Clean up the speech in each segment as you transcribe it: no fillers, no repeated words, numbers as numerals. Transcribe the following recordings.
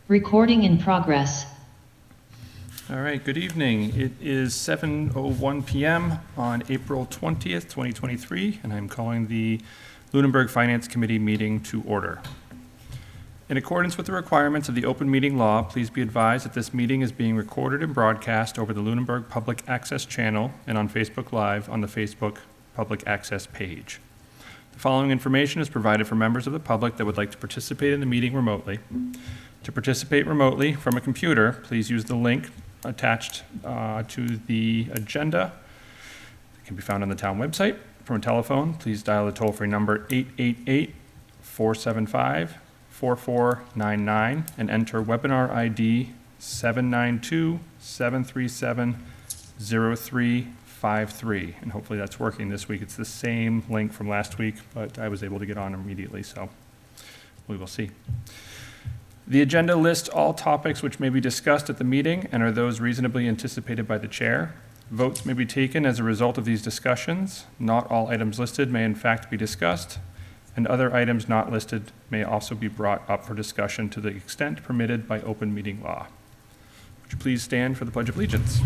Recording in progress. All right, good evening. It is 7:01 p.m. on April 20th, 2023, and I'm calling the Lunenburg Finance Committee meeting to order. In accordance with the requirements of the open meeting law, please be advised that this meeting is being recorded and broadcast over the Lunenburg Public Access channel and on Facebook Live on the Facebook Public Access page. The following information is provided for members of the public that would like to participate in the meeting remotely. To participate remotely from a computer, please use the link attached to the agenda. It can be found on the town website. From a telephone, please dial the toll-free number 888-475-4499 and enter webinar ID 792-737-0353. And hopefully that's working this week. It's the same link from last week, but I was able to get on immediately, so we will see. The agenda lists all topics which may be discussed at the meeting and are those reasonably anticipated by the chair. Votes may be taken as a result of these discussions. Not all items listed may in fact be discussed, and other items not listed may also be brought up for discussion to the extent permitted by open meeting law. Would you please stand for the Pledge of Allegiance?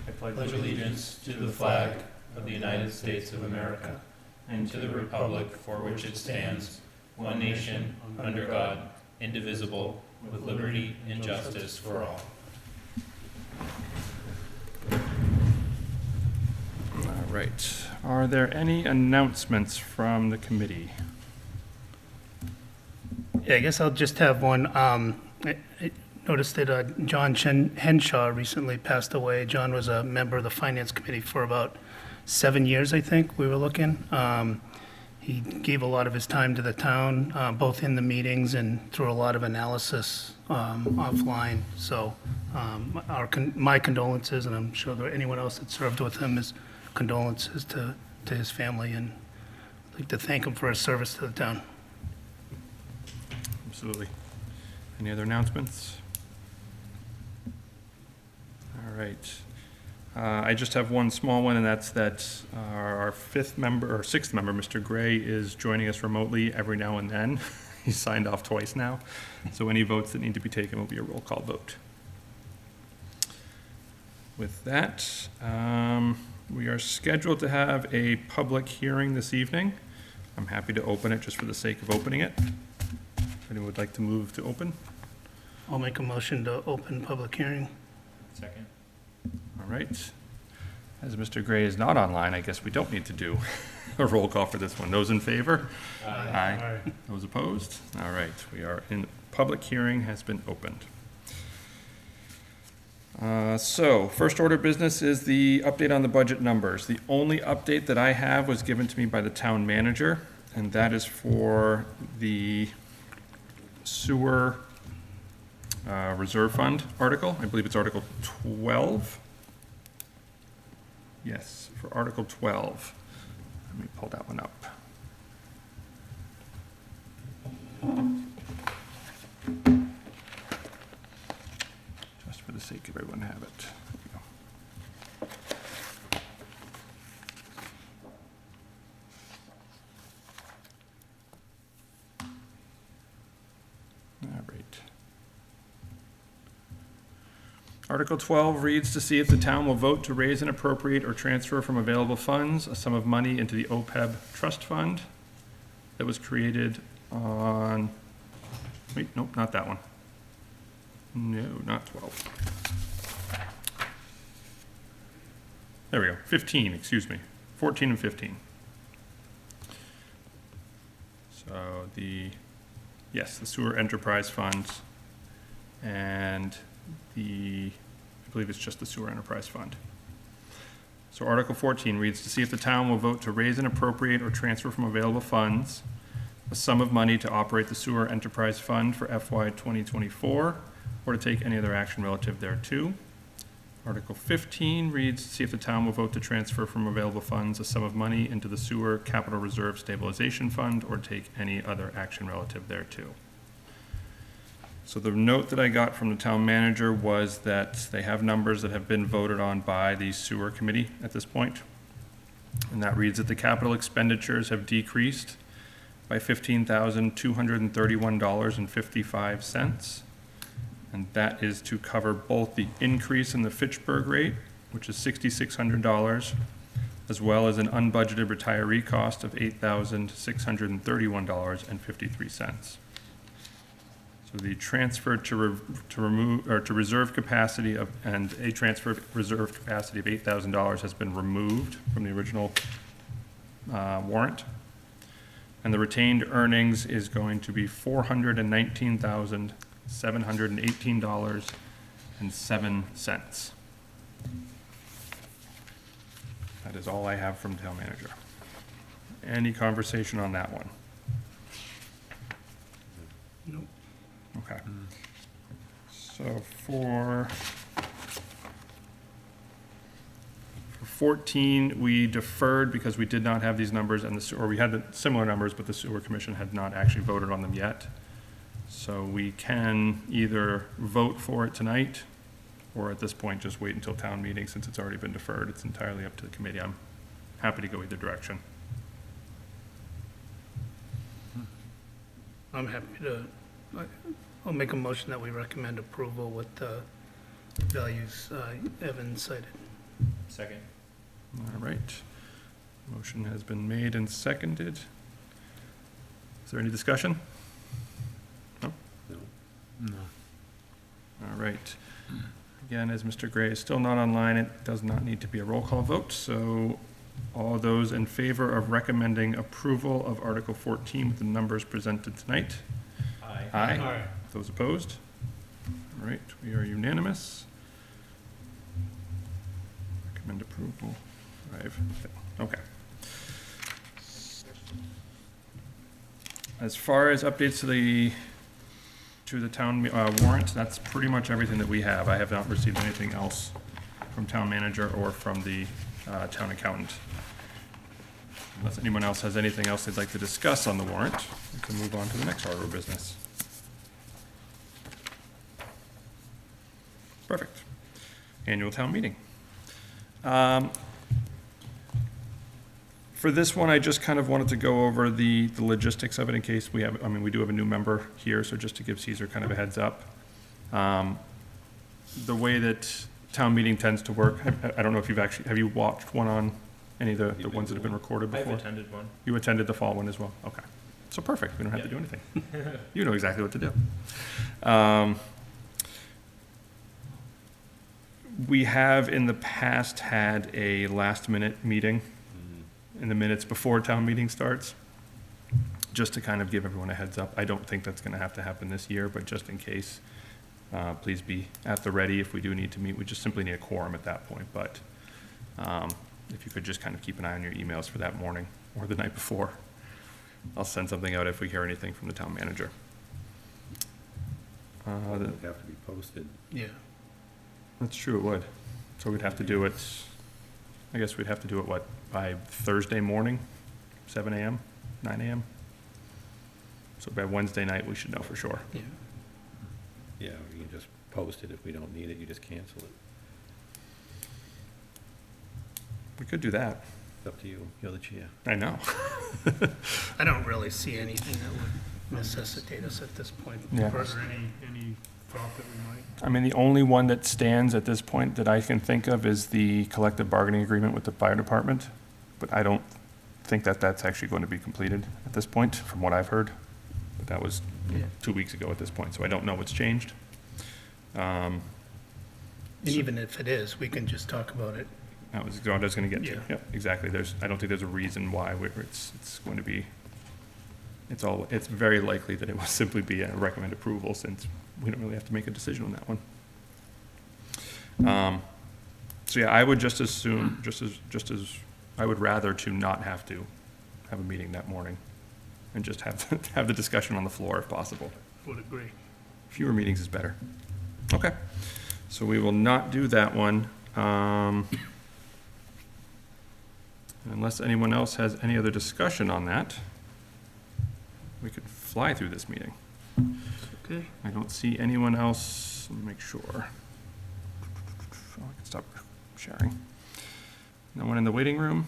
I pledge allegiance to the flag of the United States of America and to the republic for which it stands, one nation, under God, indivisible, with liberty and justice for all. All right. Are there any announcements from the committee? Yeah, I guess I'll just have one. I noticed that John Henshaw recently passed away. John was a member of the Finance Committee for about 7 years, I think, we were looking. He gave a lot of his time to the town, both in the meetings and through a lot of analysis offline. So my condolences, and I'm sure that anyone else that served with him, his condolences to his family, and I'd like to thank him for his service to the town. Absolutely. Any other announcements? All right. I just have one small one, and that's that our sixth member, Mr. Gray, is joining us remotely every now and then. He's signed off twice now, so any votes that need to be taken will be a roll call vote. With that, we are scheduled to have a public hearing this evening. I'm happy to open it just for the sake of opening it. If anyone would like to move to open? I'll make a motion to open public hearing. Second. All right. As Mr. Gray is not online, I guess we don't need to do a roll call for this one. Those in favor? Aye. Those opposed? All right. We are in public hearing has been opened. So first order of business is the update on the budget numbers. The only update that I have was given to me by the town manager, and that is for the sewer reserve fund article. I believe it's Article 12. Yes, for Article 12. Let me pull that one up. Just for the sake of everyone have it. There we go. All right. Article 12 reads to see if the town will vote to raise and appropriate or transfer from available funds a sum of money into the OPEB trust fund that was created on, wait, nope, not that one. No, not 12. There we go, 15, excuse me, 14 and 15. So the sewer enterprise fund and I believe it's just the sewer enterprise fund. So Article 14 reads to see if the town will vote to raise and appropriate or transfer from available funds a sum of money to operate the sewer enterprise fund for FY 2024 or to take any other action relative thereto. Article 15 reads to see if the town will vote to transfer from available funds a sum of money into the sewer capital reserve stabilization fund or take any other action relative thereto. So the note that I got from the town manager was that they have numbers that have been voted on by the sewer committee at this point. And that reads that the capital expenditures have decreased by $15,231.55. And that is to cover both the increase in the Fitchburg rate, which is $6,600, as well as an unbudgeted retiree cost of $8,631.53. So the transfer to remove, or to reserve capacity of, and a transfer reserve capacity of $8,000 has been removed from the original warrant. And the retained earnings is going to be $419,718.07. That is all I have from town manager. Any conversation on that one? Nope. Okay. So for 14, we deferred because we did not have these numbers, and or we had the similar numbers, but the sewer commission had not actually voted on them yet. So we can either vote for it tonight, or at this point, just wait until town meeting, since it's already been deferred. It's entirely up to the committee. I'm happy to go either direction. I'm happy to, I'll make a motion that we recommend approval with the values Evan cited. Second. All right. Motion has been made and seconded. Is there any discussion? No? No. All right. Again, as Mr. Gray is still not online, it does not need to be a roll call vote. So all those in favor of recommending approval of Article 14 with the numbers presented tonight? Aye. Aye. Those opposed? All right, we are unanimous. Recommend approval. 5. Okay. As far as updates to the town warrant, that's pretty much everything that we have. I have not received anything else from town manager or from the town accountant. Unless anyone else has anything else they'd like to discuss on the warrant, we can move on to the next order of business. Perfect. Annual town meeting. For this one, I just kind of wanted to go over the logistics of it in case we have, we do have a new member here, so just to give Caesar kind of a heads up. The way that town meeting tends to work, I don't know if have you watched one on any of the ones that have been recorded I've before? attended one. You attended the fall one as well? Okay. So perfect, we don't have to do anything. You know exactly what to do. We have in the past had a last-minute meeting in the minutes before town meeting starts, just to kind of give everyone a heads up. I don't think that's gonna have to happen this year, but just in case, please be at the ready if we do need to meet. We just simply need a quorum at that point, but if you could just kind of keep an eye on your emails for that morning or the night before. I'll send something out if we hear anything from the town manager. It would have to be posted. Yeah. That's true, it would. So we'd have to do it, I guess we'd have to do it, what, by Thursday morning, 7 AM, 9 AM? So by Wednesday night, we should know for sure. Yeah. Yeah, you can just post it. If we don't need it, you just cancel it. We could do that. It's up to you. You're the chair. I know. I don't really see anything that would necessitate us at this point. Yeah. First, Any thought that we might? I mean, the only one that stands at this point that I can think of is the collective bargaining agreement with the fire department, but I don't think that that's actually going to be completed at this point, from what I've heard. But that was Yeah. 2 weeks ago at this point, so I don't know what's changed. And even if it is, we can just talk about it. That was what I was gonna get to. Yeah. Yep, exactly. I don't think there's a reason why it's going to be, it's very likely that it will simply be a recommend approval, since we don't really have to make a decision on that one. So yeah, I would just assume, just as, I would rather to not have to have a meeting that morning and just have the discussion on the floor if possible. Would agree. Fewer meetings is better. Okay, so we will not do that one. Unless anyone else has any other discussion on that, we could fly through this meeting. Okay. I don't see anyone else. Let me make sure. Oh, I can stop sharing. No one in the waiting room?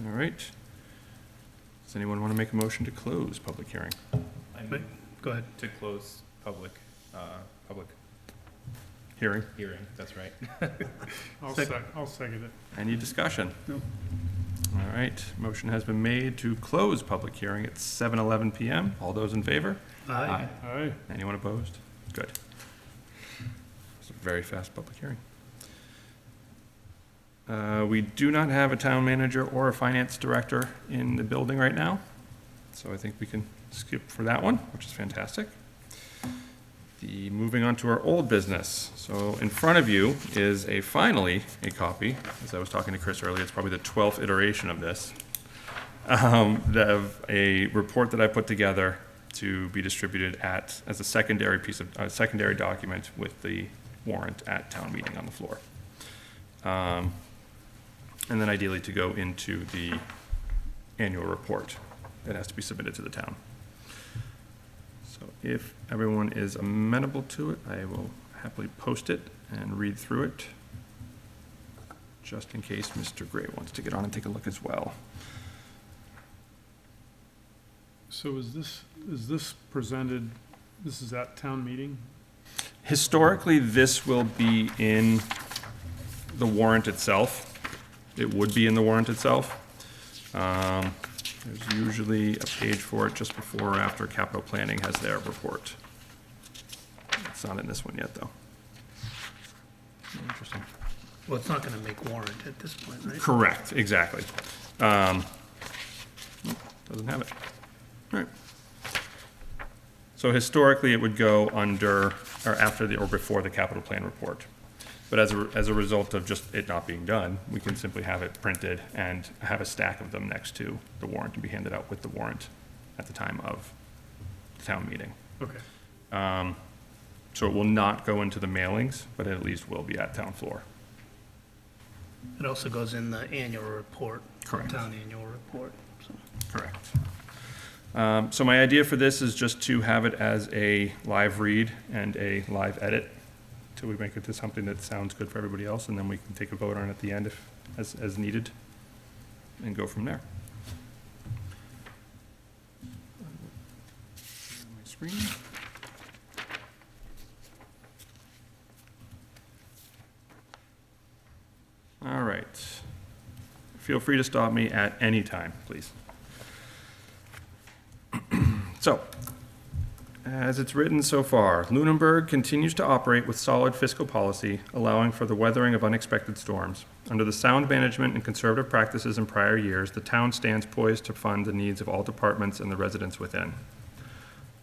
All right. Does anyone want to make a motion to close public hearing? I Wait. move Go ahead. to close public Hearing? hearing, that's right. I'll second it. Any discussion? No. All right, motion has been made to close public hearing at 7:11 PM. All those in favor? Aye. Aye. Anyone opposed? Good. It's a very fast public hearing. We do not have a town manager or a finance director in the building right now, so I think we can skip for that one, which is fantastic. Moving on to our old business. So in front of you is finally a copy, as I was talking to Chris earlier, it's probably the 12th iteration of this, of a report that I put together to be distributed as a secondary secondary document with the warrant at town meeting on the floor. And then ideally to go into the annual report that has to be submitted to the town. So if everyone is amenable to it, I will happily post it and read through it, just in case Mr. Gray wants to get on and take a look as well. So is this presented, this is at town meeting? Historically, this will be in the warrant itself. It would be in the warrant itself. There's usually a page for it just before or after capital planning has their report. It's not in this one yet, though. Interesting. Well, it's not going to make warrant at this point, right? Correct, exactly. Doesn't have it. All right. So historically, it would go under, or after or before the capital plan report. But as a result of just it not being done, we can simply have it printed and have a stack of them next to the warrant to be handed out with the warrant at the time of the town meeting. Okay. So it will not go into the mailings, but it at least will be at town floor. It also goes in the annual report. Correct. Town annual report, so. Correct. So my idea for this is just to have it as a live read and a live edit till we make it to something that sounds good for everybody else, and then we can take a vote on it at the end as needed and go from there. My screen. All right. Feel free to stop me at any time, please. So, as it's written so far, Lunenburg continues to operate with solid fiscal policy, allowing for the weathering of unexpected storms. Under the sound management and conservative practices in prior years, the town stands poised to fund the needs of all departments and the residents within.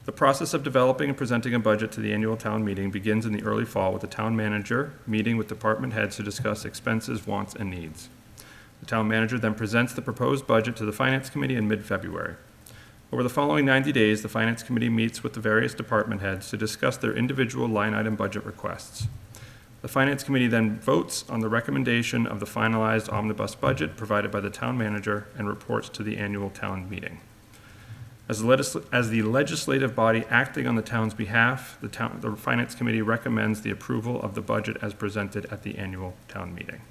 The process of developing and presenting a budget to the annual town meeting begins in the early fall with the town manager meeting with department heads to discuss expenses, wants, and needs. The town manager then presents the proposed budget to the Finance Committee in mid-February. Over the following 90 days, the Finance Committee meets with the various department heads to discuss their individual line item budget requests. The Finance Committee then votes on the recommendation of the finalized omnibus budget provided by the town manager and reports to the annual town meeting. As the legislative body acting on the town's behalf, the Finance Committee recommends the approval of the budget as presented at the annual town meeting.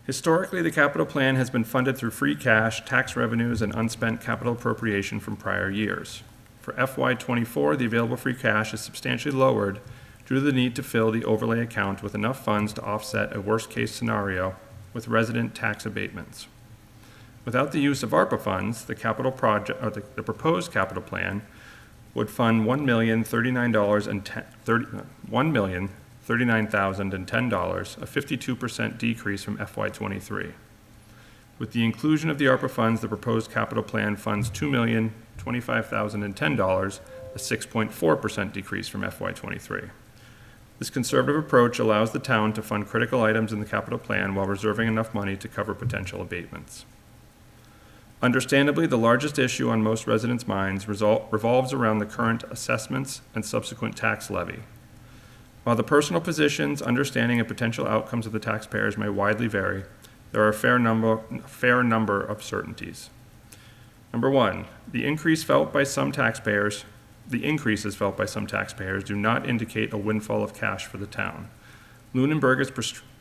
Historically, the capital plan has been funded through free cash, tax revenues, and unspent capital appropriation from prior years. For FY24, the available free cash is substantially lowered due to the need to fill the overlay account with enough funds to offset a worst-case scenario with resident tax abatements. Without the use of ARPA funds, the capital project, or the proposed capital plan would fund $1,039,010, a 52% decrease from FY23. With the inclusion of the ARPA funds, the proposed capital plan funds $2,025,010, a 6.4% decrease from FY23. This conservative approach allows the town to fund critical items in the capital plan while reserving enough money to cover potential abatements. Understandably, the largest issue on most residents' minds revolves around the current assessments and subsequent tax levy. While the personal positions, understanding, and potential outcomes of the taxpayers may widely vary, there are a fair number of certainties. Number one, the increases felt by some taxpayers do not indicate a windfall of cash for the town. Lunenburg is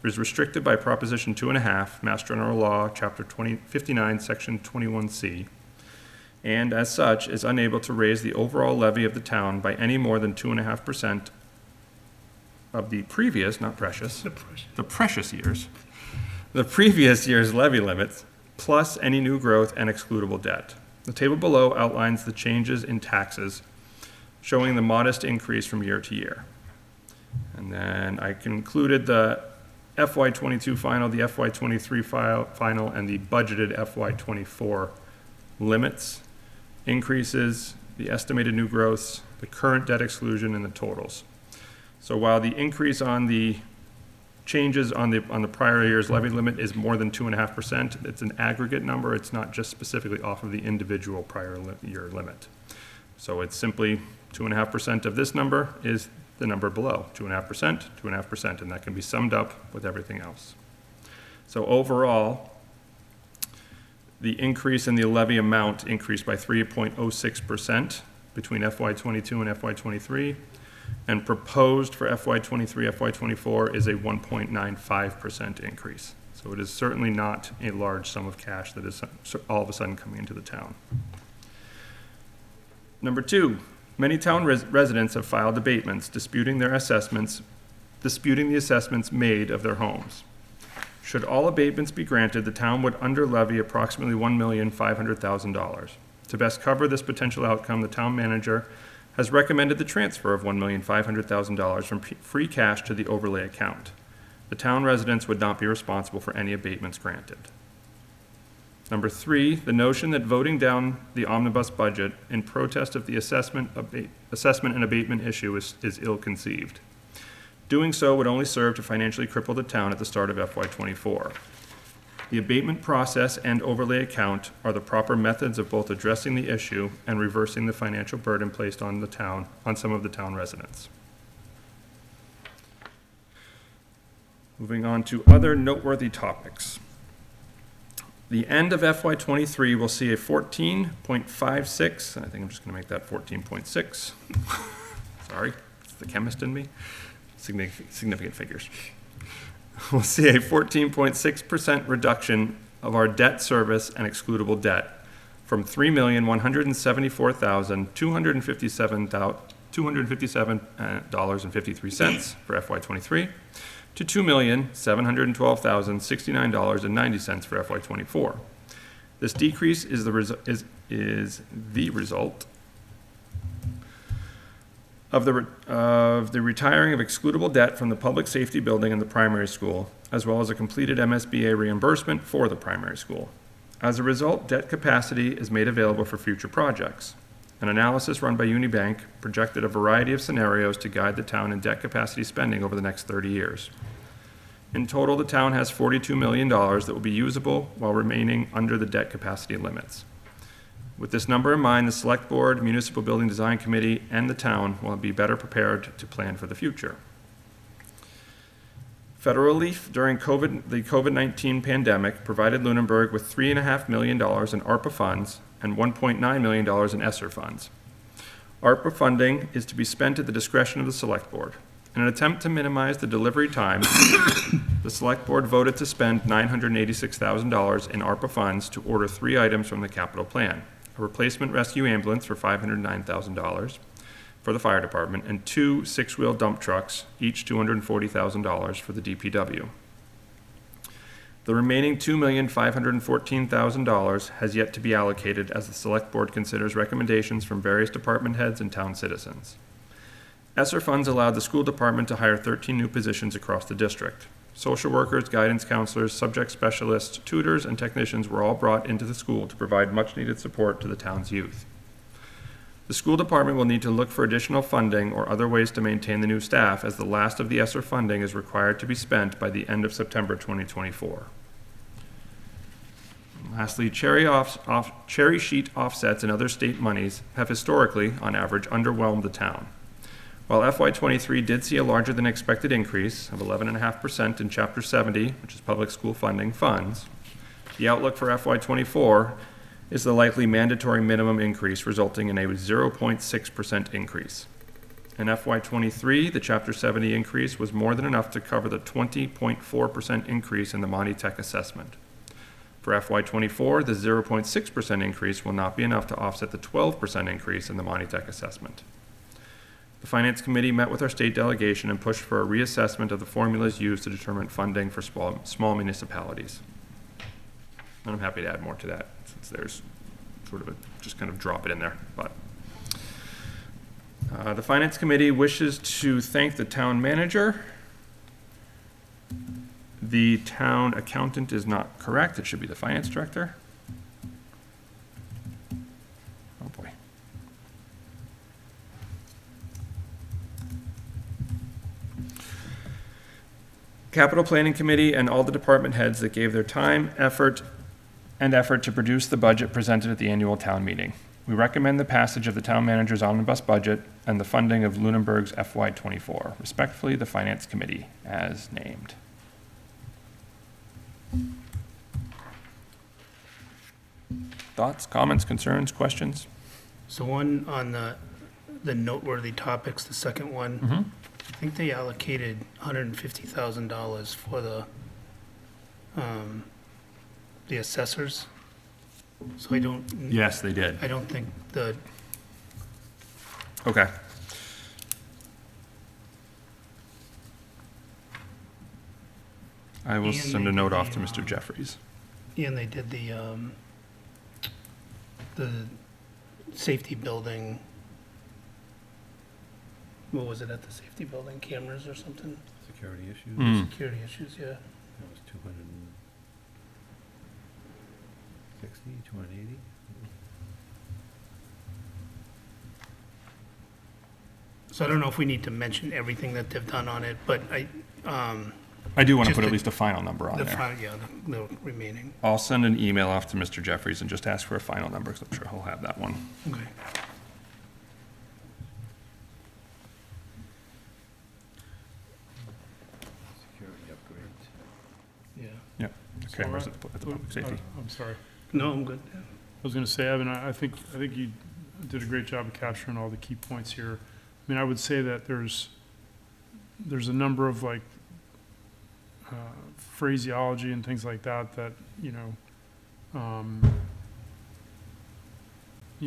is restricted by Proposition 2.5, Mass General Law, Chapter 59, Section 21C, and as such is unable to raise the overall levy of the town by any more than 2.5% of the previous, not precious, the precious years, the previous year's levy limits, plus any new growth and excludable debt. The table below outlines the changes in taxes, showing the modest increase from year to year. And then I concluded the FY22 final, the FY23 final, and the budgeted FY24 limits, increases, the estimated new growths, the current debt exclusion, and the totals. So while the increase on the changes on the prior year's levy limit is more than 2.5%, it's an aggregate number. It's not just specifically off of the individual prior year limit. So it's simply 2.5% of this number is the number below, 2.5%, 2.5%, and that can be summed up with everything else. So overall, the increase in the levy amount increased by 3.06% between FY22 and FY23, and proposed for FY23, FY24 is a 1.95% increase. So it is certainly not a large sum of cash that is all of a sudden coming into the town. Number two, many town residents have filed abatements disputing the assessments made of their homes. Should all abatements be granted, the town would under-levy approximately $1,500,000. To best cover this potential outcome, the town manager has recommended the transfer of $1,500,000 from free cash to the overlay account. The town residents would not be responsible for any abatements granted. Number three, the notion that voting down the omnibus budget in protest of the assessment and abatement issue is ill-conceived. Doing so would only serve to financially cripple the town at the start of FY24. The abatement process and overlay account are the proper methods of both addressing the issue and reversing the financial burden placed on some of the town residents. Moving on to other noteworthy topics. The end of FY23 will see a 14.56, and I think I'm just going to make that 14.6. Sorry, it's the chemist in me. Significant figures. We'll see a 14.6% reduction of our debt service and excludable debt from $3,174,257.53 for FY23 to $2,712,069.90 for FY24. This decrease is the result of the retiring of excludable debt from the public safety building and the primary school, as well as a completed MSBA reimbursement for the primary school. As a result, debt capacity is made available for future projects. An analysis run by Unibank projected a variety of scenarios to guide the town in debt capacity spending over the next 30 years. In total, the town has $42 million that will be usable while remaining under the debt capacity limits. With this number in mind, the Select Board, Municipal Building Design Committee, and the town will be better prepared to plan for the future. Federal relief during the COVID-19 pandemic provided Lunenburg with $3.5 million in ARPA funds and $1.9 million in ESSER funds. ARPA funding is to be spent at the discretion of the Select Board. In an attempt to minimize the delivery time, the Select Board voted to spend $986,000 in ARPA funds to order 3 items from the capital plan: a replacement rescue ambulance for $509,000 for the fire department, and 2 6-wheel dump trucks, each $240,000 for the DPW. The remaining $2,514,000 has yet to be allocated as the Select Board considers recommendations from various department heads and town citizens. ESSER funds allowed the school department to hire 13 new positions across the district. Social workers, guidance counselors, subject specialists, tutors, and technicians were all brought into the school to provide much-needed support to the town's youth. The school department will need to look for additional funding or other ways to maintain the new staff, as the last of the ESSER funding is required to be spent by the end of September 2024. Lastly, cherry sheet offsets and other state monies have historically, on average, underwhelmed the town. While FY23 did see a larger than expected increase of 11.5% in Chapter 70, which is public school funding funds, the outlook for FY24 is the likely mandatory minimum increase, resulting in a 0.6% increase. In FY '23, the Chapter 70 increase was more than enough to cover the 20.4% increase in the Monty Tech assessment. For FY '24, the 0.6% increase will not be enough to offset the 12% increase in the Monty Tech assessment. The Finance Committee met with our state delegation and pushed for a reassessment of the formulas used to determine funding for small municipalities. And I'm happy to add more to that, since there's sort of a, just kind of drop it in there, but. The Finance Committee wishes to thank the town manager. The town accountant is not correct. It should be the finance director. Oh, boy. Capital Planning Committee and all the department heads that gave their time, effort to produce the budget presented at the annual town meeting. We recommend the passage of the town manager's omnibus budget and the funding of Lunenburg's FY '24. Respectfully, the Finance Committee, as named. Thoughts, comments, concerns, questions? So one on the noteworthy topics, the second one, I think they allocated $150,000 for the assessors. So I don't. Yes, they did. I don't think the, Okay. I will And send a they note did off to the, Mr. Jeffries. and they did the safety building. What was it at the safety building? Cameras or something? Security issues, Mm. Security issues, yeah. that was 260, 280? So I don't know if we need to mention everything that they've done on it, but I do want to Just put at the- least a final number on the, there. yeah, the remaining. I'll send an email off to Mr. Jeffries and just ask for a final number, because I'm sure he'll have that one. Okay. Security upgrades. Yeah. Cameras at the public safety. I'm sorry. No, I'm good. I was gonna say, Evan, I think you did a great job of capturing all the key points here. I mean, I would say that there's a number of like phraseology and things like that,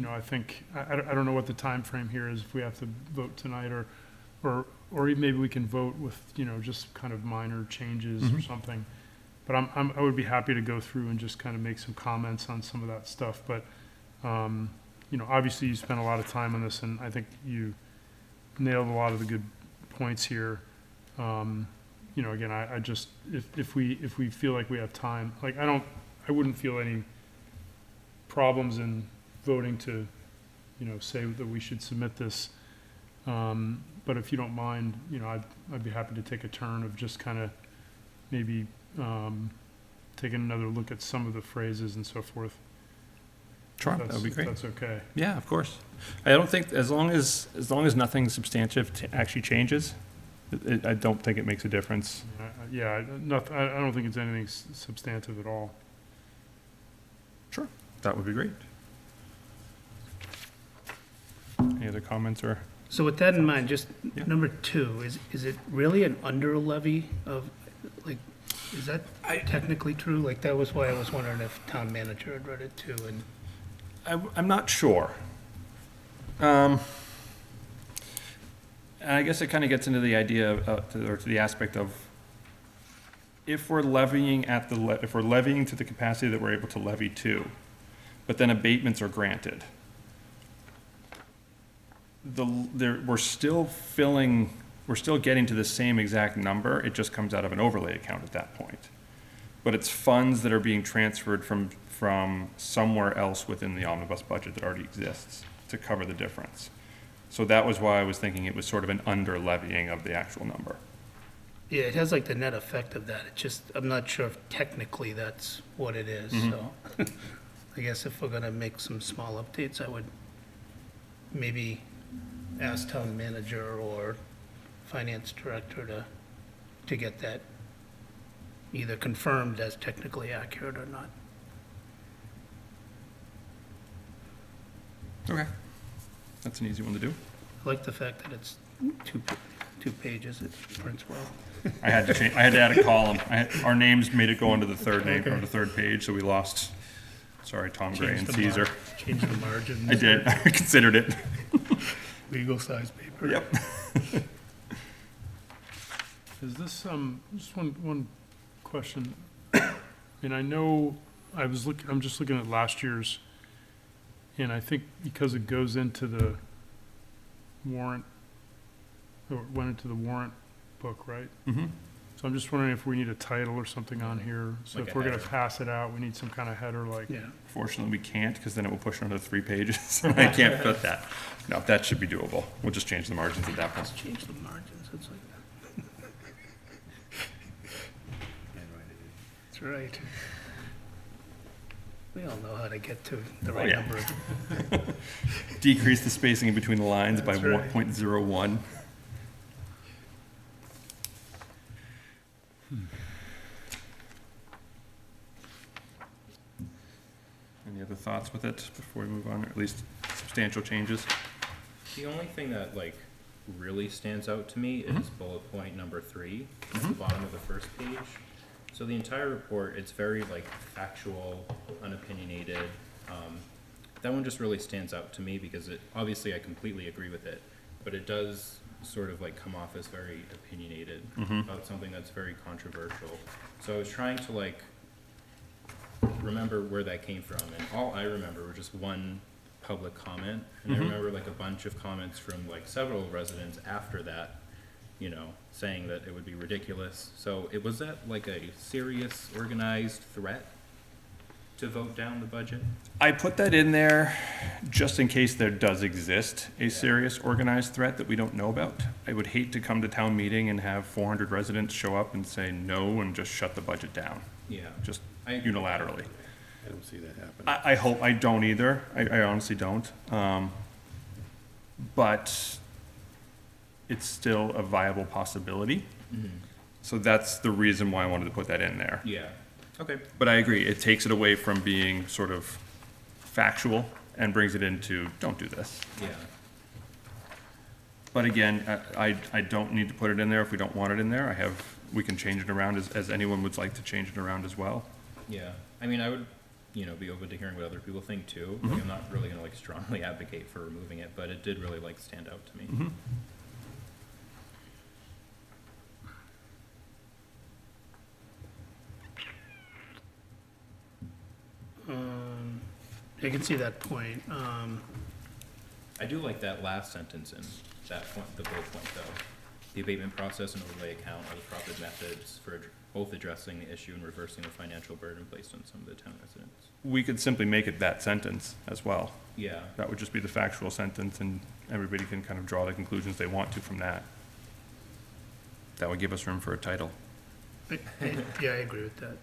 I think, I don't know what the time frame here is, if we have to vote tonight, or maybe we can vote with, just kind of minor changes or Mhm. something. But I would be happy to go through and just kind of make some comments on some of that stuff. But, obviously you spent a lot of time on this, and I think you nailed a lot of the good points here. Again, I just, if we feel like we have time, like, I wouldn't feel any problems in voting to, say that we should submit this. But if you don't mind, I'd be happy to take a turn of just kind of maybe taking another look at some of the phrases and so forth. Sure, If that that's- would be if great. That's okay. Yeah, of course. I don't think, as long as nothing substantive actually changes, I don't think it makes a difference. Yeah, I don't think it's anything substantive at all. That would be great. Any other comments or? So with that in mind, just Yeah. number 2, is it really an under levy of, like, is that technically true? Like, that was why I was wondering if town manager had read it too, and. I'm not sure. And I guess it kind of gets into the idea or to the aspect of if we're levying if we're levying to the capacity that we're able to levy to, but then abatements are granted, we're still getting to the same exact number. It just comes out of an overlay account at that point. But it's funds that are being transferred from somewhere else within the omnibus budget that already exists to cover the difference. So that was why I was thinking it was sort of an under levying of the actual number. Yeah, it has like the net effect of that. It just, I'm not sure if technically that's what it is, so. I guess if we're gonna make some small updates, I would maybe ask town manager or finance director to get that either confirmed as technically accurate or not. Okay. That's an easy one to do. I like the fact that it's two pages, it prints well. I had to add a column. Our names made it go onto the third name, or the third page, so we lost, sorry, Tom Gray and Change the Caesar. Change the margins. I did, I considered it. Legal size paper. Yep. Is this, just one question. I mean, I know, I'm just looking at last year's, and I think because it goes into the warrant, or it went into the warrant book, right? Mhm. So I'm just wondering if we need a title or something on here. So Like if a we're gonna header. pass it out, we need some kind of header like, Yeah. Fortunately, we can't, because then it will push another 3 pages. I can't fit that. No, that should be doable. We'll just change the margins at that point. Change the margins, it's like, that's right. We all know how to get to the right yeah. number. Decrease the spacing in between the lines by That's right. 1.01. Any other thoughts with it before we move on, or at least substantial changes? The only thing that like really stands out to me is bullet point number 3, at the bottom of the first page. So the entire report, it's very like factual, unopinionated. That one just really stands out to me because it, obviously I completely agree with it, but it does sort of like come off as very opinionated about something that's very controversial. So I was trying to like remember where that came from, and all I remember were just one public comment, and I remember like a bunch of comments from like several residents after that, you know, saying that it would be ridiculous. So it was that like a serious organized threat to vote down the budget? I put that in there just in case there does exist a serious organized threat that we don't know about. I would hate to come to town meeting and have 400 residents show up and say no and just shut the budget down, Yeah. just I agree. unilaterally. I don't see that happening. I hope, I don't either. I honestly don't. But it's still a viable possibility. Mhm. So that's the reason why I wanted to put that in there. Yeah. Okay. But I agree, it takes it away from being sort of factual and brings it into, don't do this. Yeah. But again, I don't need to put it in there if we don't want it in there. We can change it around as anyone would like to change it around as well. Yeah. I mean, I would, you know, be open to hearing what other people think too. Like, I'm not really gonna like strongly advocate for removing it, but it did really like stand out to me. I can see that point. I do like that last sentence in that point, the bullet point though. The abatement process and overlay account are the proper methods for both addressing the issue and reversing the financial burden placed on some of the town residents. We could simply make it that sentence as well. Yeah. That would just be the factual sentence, and everybody can kind of draw the conclusions they want to from that. That would give us room for a title. Yeah, I agree with that.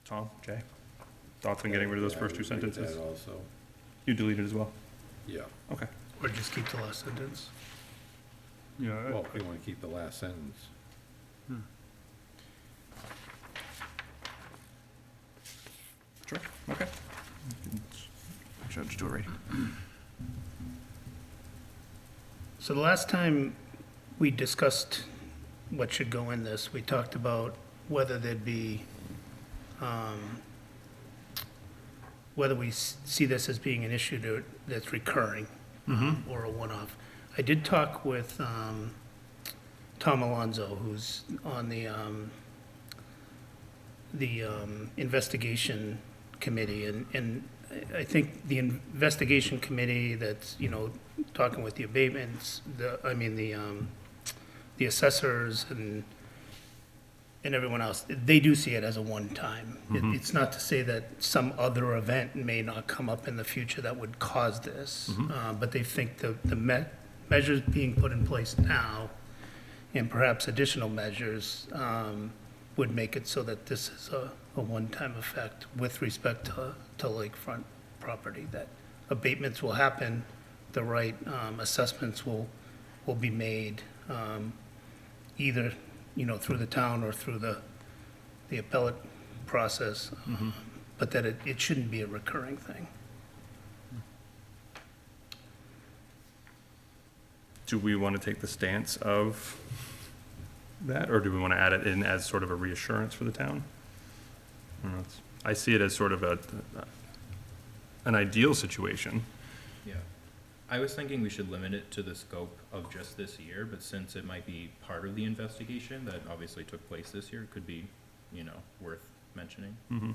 Tom, Jay, thoughts on getting rid of those first two Yeah, I would agree with sentences? that also, You delete it as well? yeah. Okay. Or just keep the last sentence. yeah, Well, if we want to keep the last sentence. Sure, okay. Judge, do it right. So the last time we discussed what should go in this, we talked about whether there'd be, whether we see this as being an issue that's recurring or a one-off. I did talk with Tom Alonso, who's on the investigation committee, and I think the investigation committee that's, you know, talking with the abatements, the assessors and everyone else, they do see it as a one-time. It's not to say that some other event may not come up in the future that would cause this, but they think the measures being put in place now, and perhaps additional measures, would make it so that this is a one-time effect with respect to lakefront property, that abatements will happen, the right assessments will be made, either, you know, through the town or through the appellate process. but that it shouldn't be a recurring thing. Do we want to take the stance of that, or do we want to add it in as sort of a reassurance for the town? I don't know, I see it as sort of an ideal situation. Yeah. I was thinking we should limit it to the scope of just this year, but since it might be part of the investigation that obviously took place this year, it could be, worth mentioning. Mhm.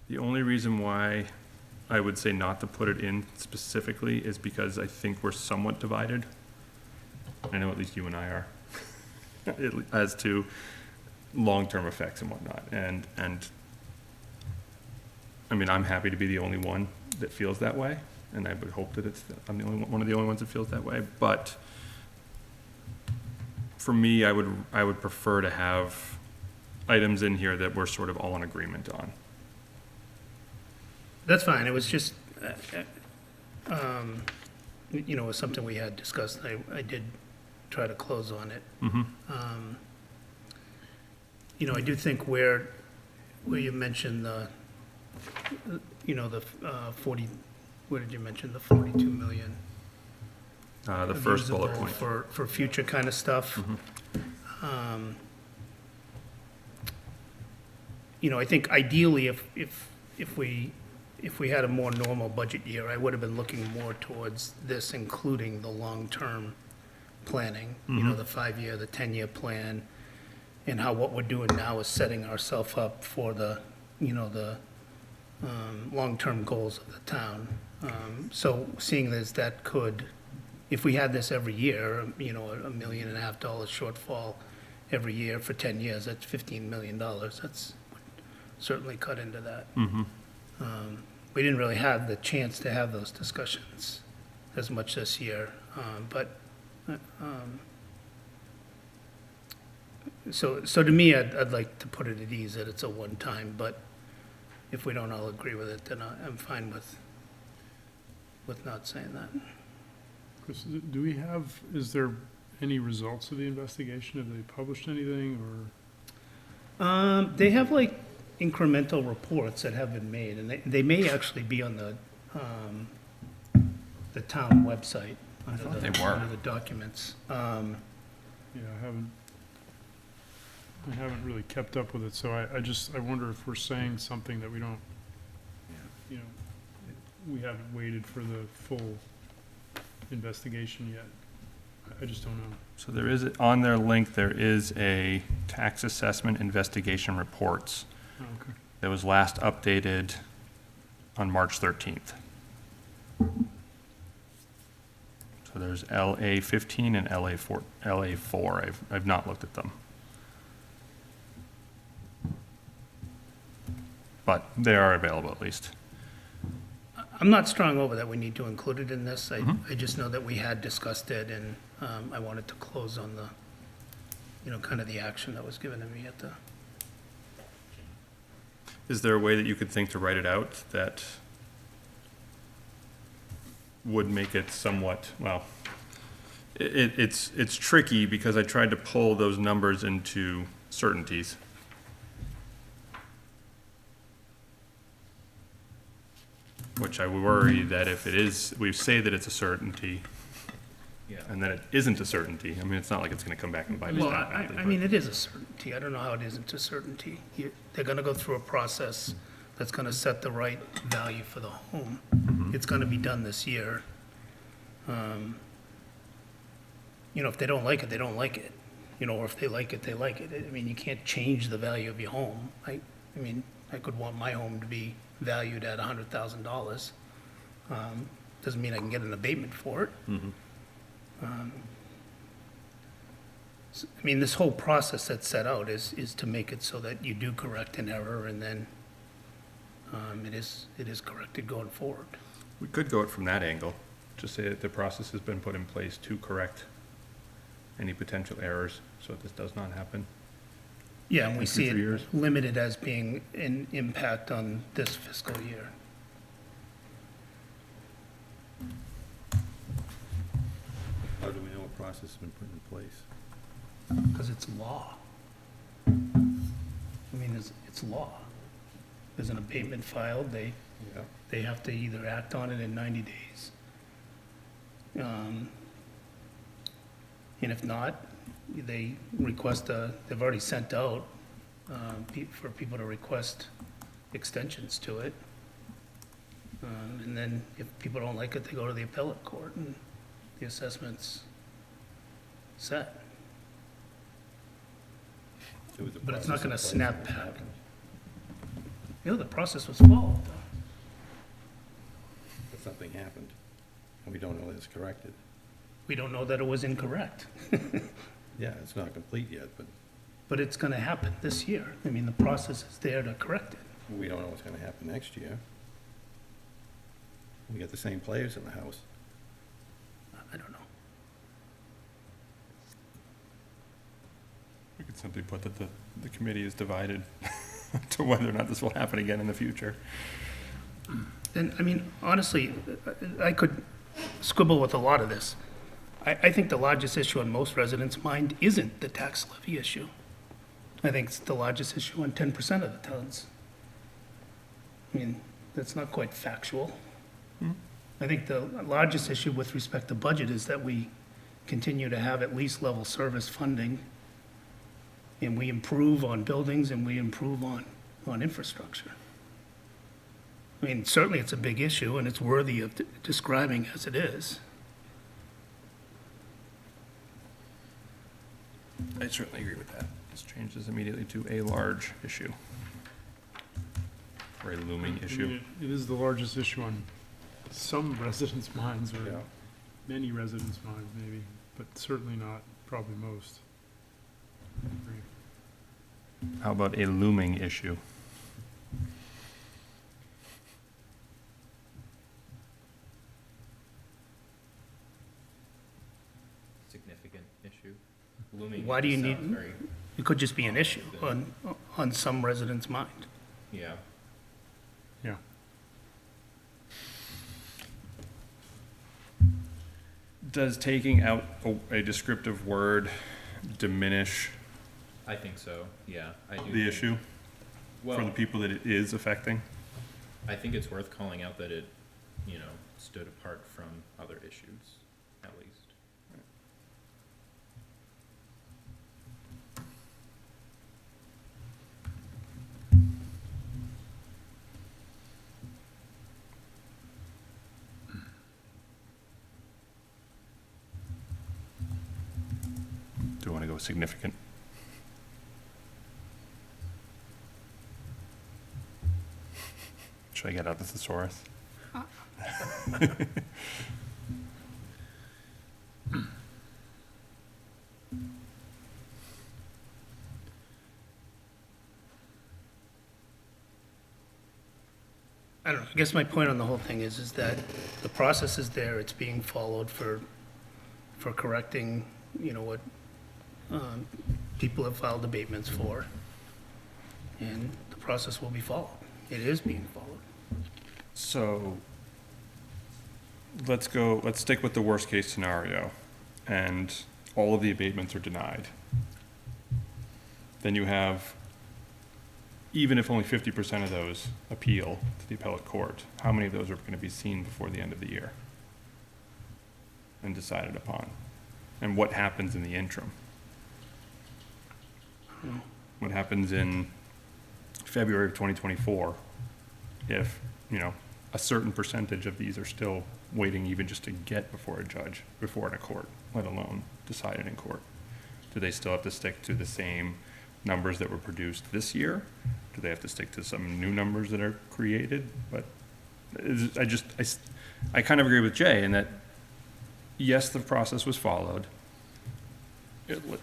The only reason why I would say not to put it in specifically is because I think we're somewhat divided. I know at least you and I are, as to long-term effects and whatnot. And I mean, I'm happy to be the only one that feels that way, and I would hope that I'm the only one of the only ones that feels that way. But for me, I would prefer to have items in here that we're sort of all in agreement on. That's fine, it was just, it was something we had discussed, I did try to close on it. I do think where you mentioned the 40, where did you mention the 42 million? The first bullet usable point. For future kind of stuff. I think ideally, if we had a more normal budget year, I would have been looking more towards this, including the long-term planning, the 5-year, the 10-year plan, and how what we're doing now is setting ourselves up for the long-term goals of the town. So seeing as that could, if we had this every year, $1.5 million shortfall every year for 10 years, that's $15 million. That's certainly cut into that. We didn't really have the chance to have those discussions as much this year, so to me, I'd like to put it at ease that it's a one-time, but if we don't all agree with it, then I'm fine with not saying that. Chris, is there any results of the investigation? Have they published anything, or? They have like incremental reports that have been made, and they may actually be on the town website. I thought they were. Under the documents. Yeah, I haven't really kept up with it, so I wonder if we're saying something that we don't, we haven't waited for the full investigation yet. I just don't know. So there is, on their link, there is a tax assessment investigation reports Oh, okay. that was last updated on March 13th. So there's LA 15 and LA 4. I've not looked at them. But they are available at least. I'm not strong over that we need to include it in this. I just know that we had discussed it, and I wanted to close on the, kind of the action that was given to me at the. Is there a way that you could think to write it out that would make it somewhat, well, it's tricky because I tried to pull those numbers into certainties. Which I worry that if it is, we say that it's a certainty, Yeah. and then it isn't a certainty. I mean, it's not like it's gonna come back and bite us Well, down badly, I but- mean, it is a certainty. I don't know how it isn't a certainty. They're gonna go through a process that's gonna set the right value for the home. It's gonna be done this year. If they don't like it, they don't like it. Or if they like it, they like it. I mean, you can't change the value of your home. I could want my home to be valued at $100,000. Doesn't mean I can get an abatement for it. This whole process that's set out is to make it so that you do correct an error, and then it is corrected going forward. We could go it from that angle, just say that the process has been put in place to correct any potential errors, so that this does not happen. Yeah, and we In see future years. it limited as being an impact on this fiscal year. process has been put in place? Because it's law. I mean, it's law. There's an abatement filed, Yeah. they have to either act on it in 90 days. And if not, they request they've already sent out for people to request extensions to it. And then if people don't like it, they go to the appellate court and the assessment's set. There was a But it's not process gonna in place snap when it back. happened. You know, the process was followed, though. But something happened, and we don't know that it's corrected. We don't know that it was incorrect, Yeah, it's not complete yet, but but it's gonna happen this year. I mean, the process is there to correct it. we don't know what's gonna happen next year. We got the same players in the house. I don't know. We could simply put that the committee is divided to whether or not this will happen again in the future. And, I mean, honestly, I could squibble with a lot of this. I think the largest issue on most residents' mind isn't the tax levy issue. I think it's the largest issue on 10% of the towns. I mean, that's not quite factual. I think the largest issue with respect to budget is that we continue to have at least level service funding, and we improve on buildings and we improve on infrastructure. I mean, certainly it's a big issue, and it's worthy of describing as it is. I certainly agree with that. This changes immediately to a large issue. Or a looming I mean, issue. it is the largest issue on some residents' minds, or Yeah. many residents' minds maybe, but certainly not probably most. I agree. How about a looming issue? Significant issue. Looming. Why do you sounds need- very- It could just be an issue on some residents' mind. Yeah. Yeah. Does taking out a descriptive word diminish I think so, yeah. I do the think- issue for the Well, people that it is affecting? I think it's worth calling out that it, stood apart from other issues, at least. Do you want to go significant? Should I get out the thesaurus? I don't know, I guess my point on the whole thing is that the process is there, it's being followed for correcting, what people have filed abatements for, and the process will be followed. It is being followed. So, let's stick with the worst case scenario, and all of the abatements are denied. Then you have, even if only 50% of those appeal to the appellate court, how many of those are gonna be seen before the end of the year? And decided upon? And what happens in the interim? What happens in February of 2024 if, a certain percentage of these are still waiting even just to get before a judge, before in a court, let alone decided in court? Do they still have to stick to the same numbers that were produced this year? Do they have to stick to some new numbers that are created? But I kind of agree with Jay in that, yes, the process was followed.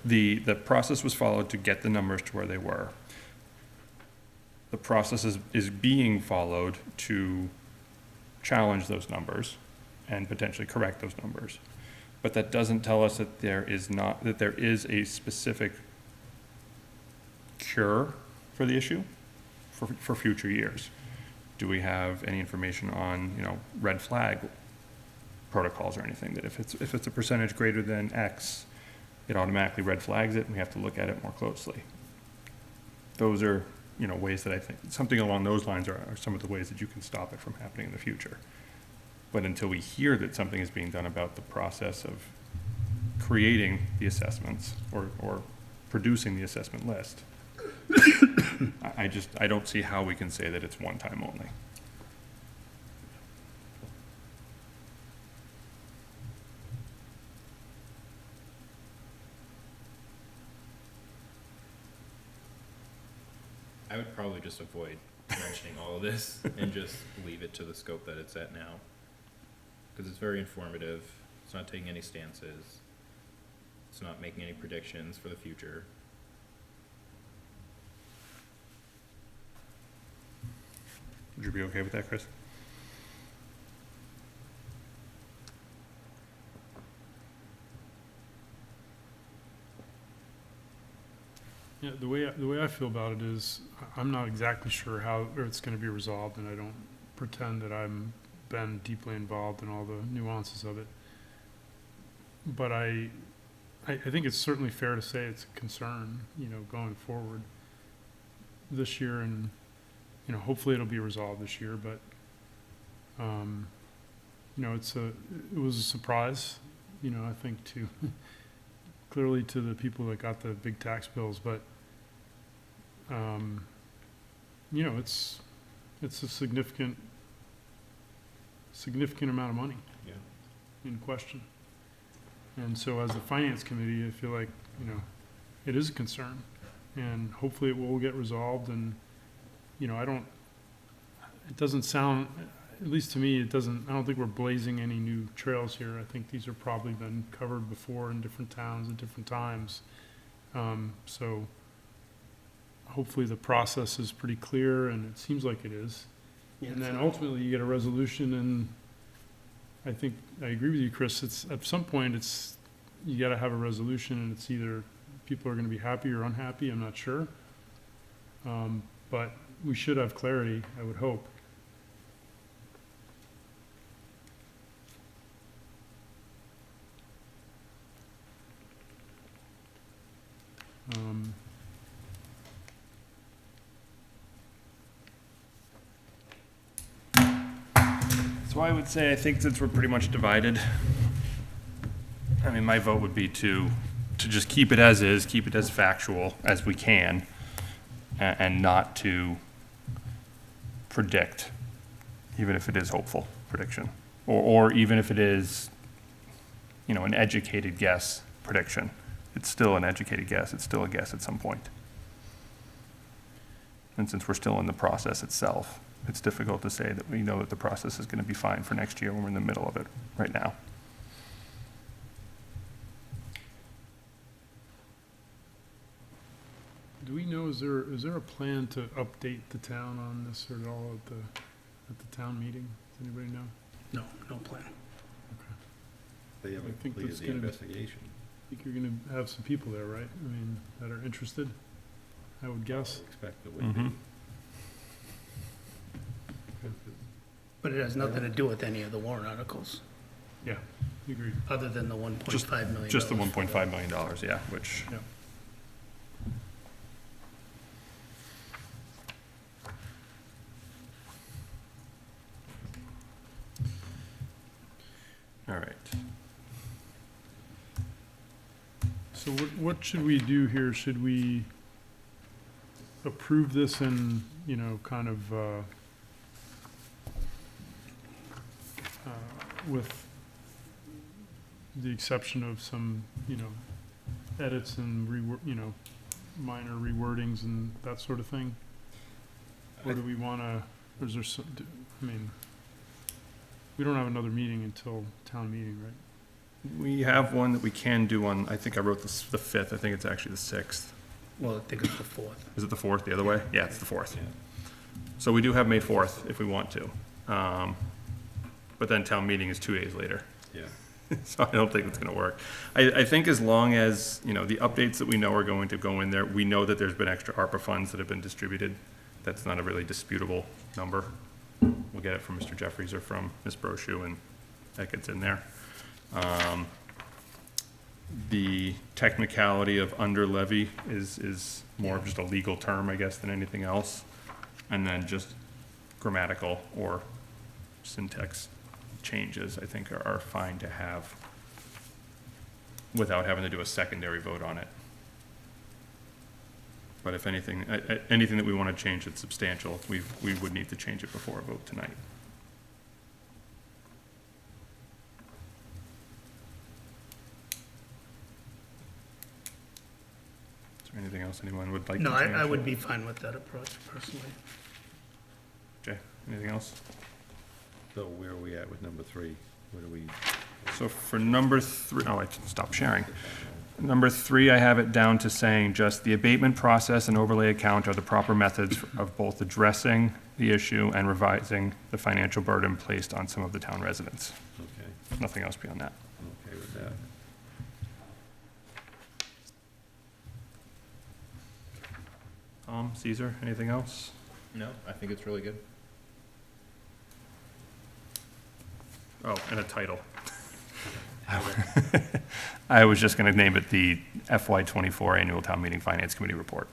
The process was followed to get the numbers to where they were. The process is being followed to challenge those numbers and potentially correct those numbers. But that doesn't tell us that there is a specific cure for the issue for future years. Do we have any information on, red flag protocols or anything, that if it's a percentage greater than X, it automatically red flags it, and we have to look at it more closely. Those are, you know, ways that I think, something along those lines are some of the ways that you can stop it from happening in the future. But until we hear that something is being done about the process of creating the assessments or producing the assessment list, I don't see how we can say that it's one time only. I would probably just avoid mentioning all of this and just leave it to the scope that it's at now. Because it's very informative, it's not taking any stances, it's not making any predictions for the future. Would you be okay with that, Chris? Yeah, the way I feel about it is, I'm not exactly sure how it's gonna be resolved, and I don't pretend that I'm been deeply involved in all the nuances of it. But I think it's certainly fair to say it's a concern, you know, going forward this year, and, you know, hopefully it'll be resolved this year, but, you know, it was a surprise, you know, I think clearly to the people that got the big tax bills, but, you know, it's a significant amount of money Yeah. in question. And so as the finance committee, I feel like, you know, it is a concern, and hopefully it will get resolved. And, you know, it doesn't sound, at least to me, I don't think we're blazing any new trails here. I think these have probably been covered before in different towns at different times. So hopefully the process is pretty clear, and it seems like it is. And then ultimately you get a resolution, and I think, I agree with you, Chris, it's, at some point, you gotta have a resolution, and it's either people are gonna be happy or unhappy, I'm not sure. But we should have clarity, I would hope. So I would say, I think since we're pretty much divided, I mean, my vote would be to just keep it as is, keep it as factual as we can, and not to predict, even if it is hopeful prediction, or even if it is, you know, an educated guess prediction. It's still an educated guess, it's still a guess at some point. And since we're still in the process itself, it's difficult to say that we know that the process is going to be fine for next year when we're in the middle of it right now. Do we know, is there a plan to update the town on this at all at the town meeting? Does anybody know? No plan. They I haven't think completed that's the gonna be- investigation. I think you're gonna have some people there, right? I mean, that are interested, I would guess. I expect it would be. But it has nothing to do with any of the warrant articles, Yeah, agreed. other than the $1.5 million. Just the $1.5 million, yeah, which, Yeah. all right. So what should we do here? Should we approve this and, you know, kind of, with the exception of some, you know, edits and minor rewordings and that sort of thing? Or do we wanna, or is there some, I mean, we don't have another meeting until town meeting, right? We have one that we can do on, I think I wrote this the 5th, I think it's actually the 6th. Well, I think it's the 4th. Is it the 4th, the other way? Yeah, it's the 4th. Yeah. So we do have May 4th if we want to. But then town meeting is 2 days later. Yeah. So I don't think it's gonna work. I think as long as, you know, the updates that we know are going to go in there, we know that there's been extra ARPA funds that have been distributed. That's not a really disputable number. We'll get it from Mr. Jeffries or from Ms. Brochu, and that gets in there. The technicality of under levy is more of just a legal term, I guess, than anything else. And then just grammatical or syntax changes, I think, are fine to have without having to do a secondary vote on it. But if anything, anything that we want to change that's substantial, we would need to change it before a vote tonight. Is there anything else anyone would like to No, change? I would be fine with that approach personally. Jay, anything else? So where are we at with number 3? What do we, So for number 3, oh, I can stop sharing. Number 3, I have it down to saying just the abatement process and overlay account are the proper methods of both addressing the issue and revising the financial burden placed on some of the town residents. okay, Nothing else beyond that. okay with that. Caesar, anything else? No, I think it's really good. Oh, and a title. I was just gonna name it the FY '24 Annual Town Meeting Finance Committee Report,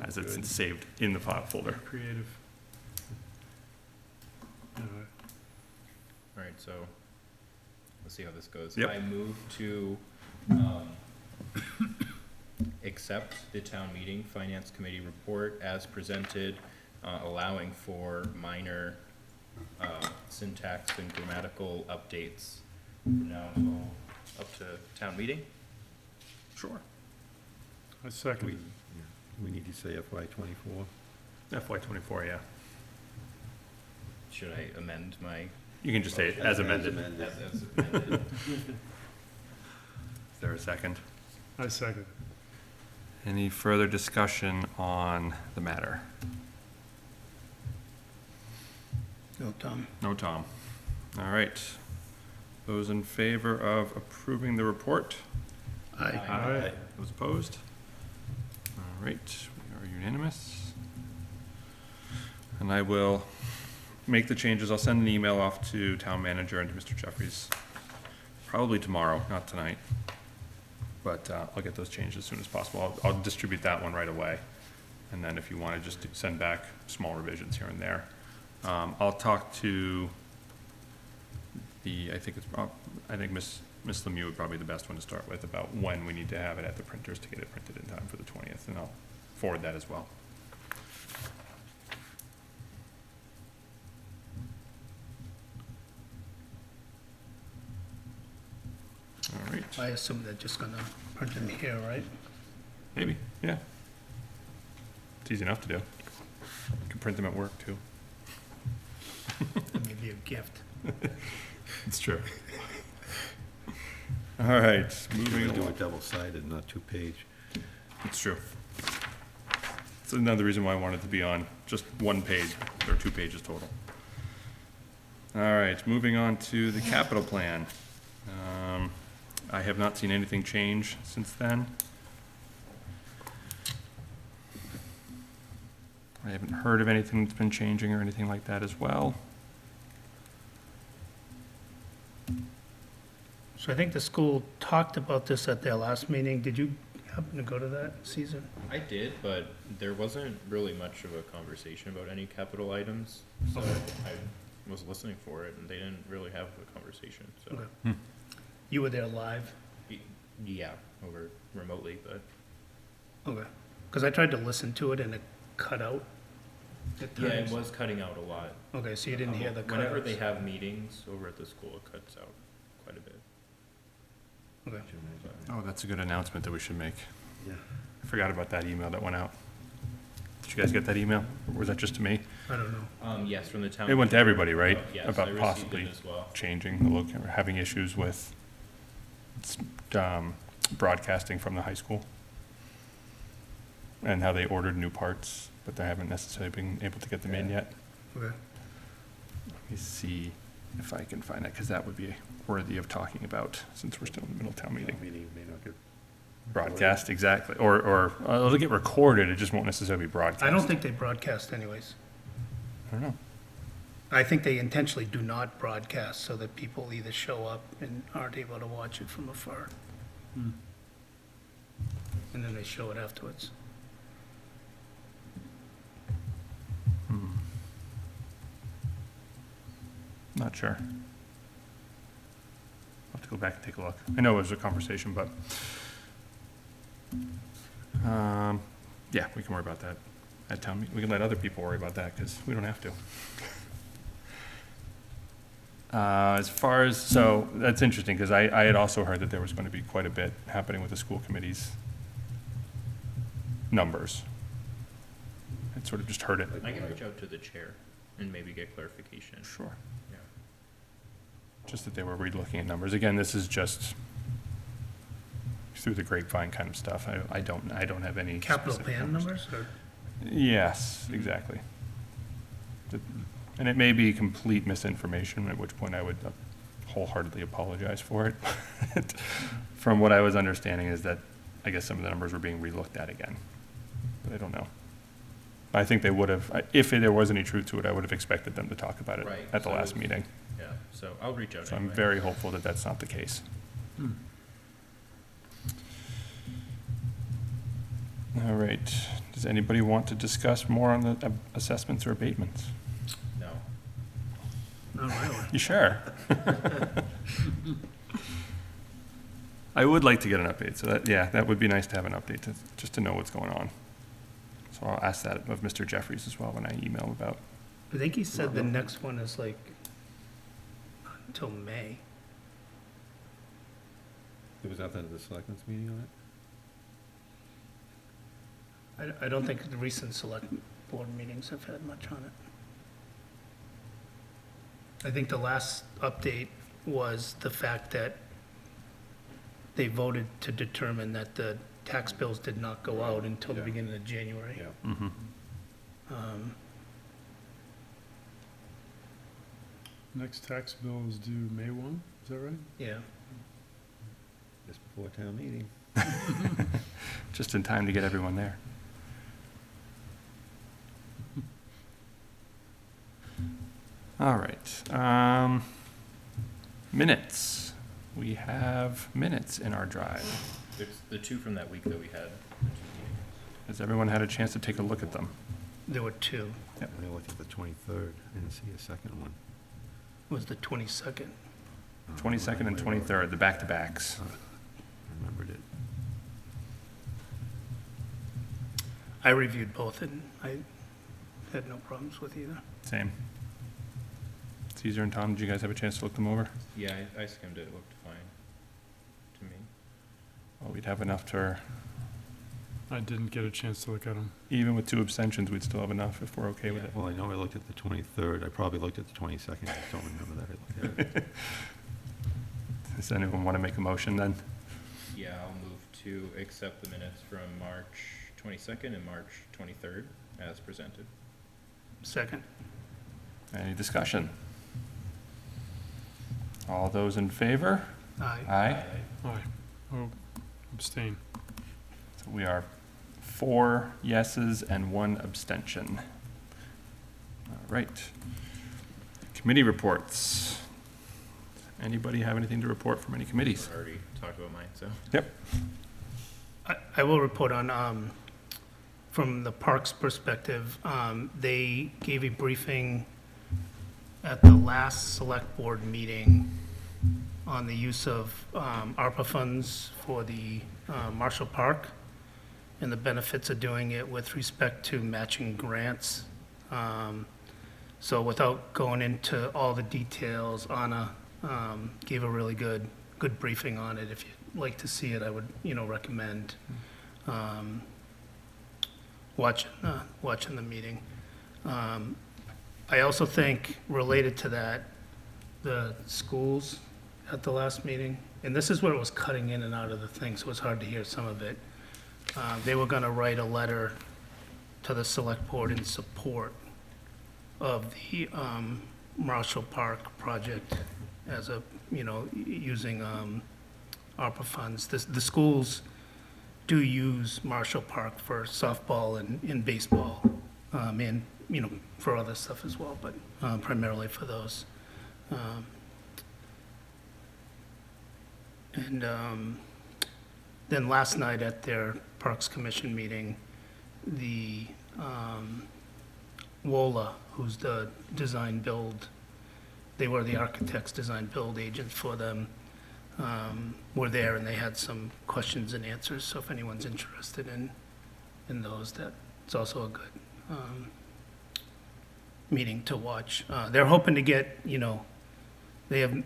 as it's Good. saved in the file folder. Creative. All right, so let's see how this goes. Yep. I move to accept the town meeting finance committee report as presented, allowing for minor syntax and grammatical updates from now until up to town meeting. Sure. I second. We need to say FY '24. FY '24, yeah. Should I amend my? You can just say it as amended. As amended. Is there a second? I second. Any further discussion on the matter? No, Tom. No, Tom. All right. Those in favor of approving the report? Aye. Aye. Those opposed? All right, we are unanimous. And I will make the changes. I'll send an email off to town manager and to Mr. Jeffries, probably tomorrow, not tonight. But I'll get those changed as soon as possible. I'll distribute that one right away. And then if you want to just send back small revisions here and there. I'll talk to I think Miss Lemieux would probably be the best one to start with about when we need to have it at the printers to get it printed in time for the 20th, and I'll forward that as well. All right, I assume they're just gonna print them here, right? maybe, yeah. It's easy enough to do. You can print them at work, too. Maybe a gift. It's true. All right, We're moving gonna do on. it double-sided, not 2-page. It's true. It's another reason why I wanted to be on just one page, or 2 pages total. All right, moving on to the capital plan. I have not seen anything change since then. I haven't heard of anything that's been changing or anything like that as well. So I think the school talked about this at their last meeting. Did you happen to go to that, Caesar? I did, but there wasn't really much of a conversation about any capital items, so I was listening for it, and they didn't really have a conversation, so. Okay. You were there live? Yeah, over remotely, but, Okay. Because I tried to listen to it and it cut out at yeah, it times. was cutting out a lot. Okay, so you didn't hear the cutouts? Whenever they have meetings over at the school, it cuts out quite a bit. Okay. Oh, that's a good announcement that we should make. Yeah. I forgot about that email that went out. Did you guys get that email? Or was that just to me? I don't know. Yes, from the town. It went to everybody, right? Oh, yes, I About received possibly it as well. changing the look, or having issues with broadcasting from the high school. And how they ordered new parts, but they haven't necessarily been able to get them in yet. Okay. Let me see if I can find that, because that would be worthy of talking about, since we're still in the middle of town meeting. Meeting may not get. Broadcast, exactly, or it'll get recorded, it just won't necessarily be broadcast. I don't think they broadcast anyways. I don't know. I think they intentionally do not broadcast so that people either show up and aren't able to watch it from afar. Hmm. And then they show it afterwards. Not sure. I'll have to go back and take a look. I know it was a conversation, but, yeah, we can worry about that at town meeting. We can let other people worry about that, because we don't have to. As far as, so, that's interesting, because I had also heard that there was going to be quite a bit happening with the school committee's numbers. I'd sort of just heard it. I can reach out to the chair and maybe get clarification. Sure. Yeah. Just that they were relooking at numbers. Again, this is just through the grapevine kind of stuff. I don't have any. Capital specific plan numbers, or? Yes, exactly. And it may be complete misinformation, at which point I would wholeheartedly apologize for it. From what I was understanding is that I guess some of the numbers were being relooked at again. But I don't know. I think they would have, if there was any truth to it, I would have expected them to talk about it Right, at the so last meeting. Yeah, so I'll reach out So I'm anyway. very hopeful that that's not the case. Hmm. All right. Does anybody want to discuss more on the assessments or abatements? No. Not really. You sure? I would like to get an update, so that, yeah, that would be nice to have an update, just to know what's going on. So I'll ask that of Mr. Jeffries as well when I email him about. I think he said the next one is like until May. It was after the selectmen's meeting on it? I don't think the recent select board meetings have had much on it. I think the last update was the fact that they voted to determine that the tax bills did not go out until the Yeah. beginning of January. Yeah. Mm-hmm. Next tax bill is due May 1, is that right? Yeah. Just before town meeting. Just in time to get everyone there. All right. Minutes. We have minutes in our drive. There's the two from that week that we had. the 2 meetings. Has everyone had a chance to take a look at them? There were two. I looked at the 23rd, I didn't see a second one. It was the 22nd. 22nd and 23rd, the back-to-backs. I remembered it. I reviewed both and I had no problems with either. Same. Caesar and Tom, did you guys have a chance to look them over? Yeah, I skimmed it, it looked fine to me. Well, we'd have enough to, I didn't get a chance to look at them. even with 2 abstentions, we'd still have enough if we're okay with it. Well, I know I looked at the 23rd, I probably looked at the 22nd, I just don't remember that I looked at it. Does anyone want to make a motion then? Yeah, I'll move to accept the minutes from March 22nd and March 23rd as presented. Second. Any discussion? All those in favor? Aye. Aye. Aye. Oh, abstain. So we are 4 yeses and 1 abstention. All right. Committee reports. Anybody have anything to report from any committees? I already talked about mine, so. Yep. I will report on, from the parks perspective, they gave a briefing at the last select board meeting on the use of ARPA funds for the Marshall Park and the benefits of doing it with respect to matching grants. So without going into all the details, Anna gave a really good briefing on it. If you'd like to see it, I would, recommend watching the meeting. I also think, related to that, the schools at the last meeting, and this is where it was cutting in and out of the thing, so it was hard to hear some of it. They were gonna write a letter to the select board in support of the Marshall Park project as a, using ARPA funds. The schools do use Marshall Park for softball and baseball, and you know, for other stuff as well, but primarily for those. And then last night at their Parks Commission meeting, the WOLA, who's the design build, they were the architects, design build agents for them, were there, and they had some questions and answers, so if anyone's interested in those, that's also a good meeting to watch. They're hoping to get, you know, they have